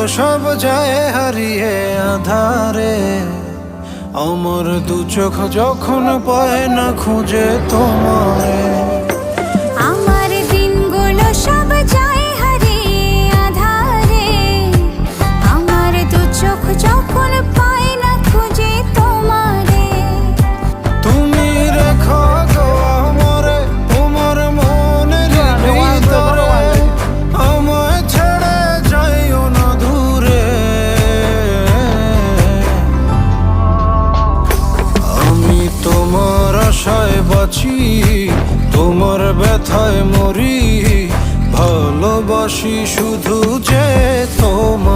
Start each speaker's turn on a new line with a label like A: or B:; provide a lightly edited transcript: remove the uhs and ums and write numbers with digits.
A: সব যায় হারিয়ে আধারে। আমার দু চোখ যখন পায় না খুঁজে তোমারে।
B: আমার দিনগুলো সব যায় হারিয়ে আঁধারে। আমার দু চোখ যখন পায় না খুঁজে তোমারে।
A: তুমি রেখো গো আমারে তোমার মনের ভিতরে, আমায় ছেড়ে যাইও না দূরে। আমি তোমার আশায় বাঁচি, তোমার ব্যথায় মরি, ভালোবাসি শুধু যে তোমার।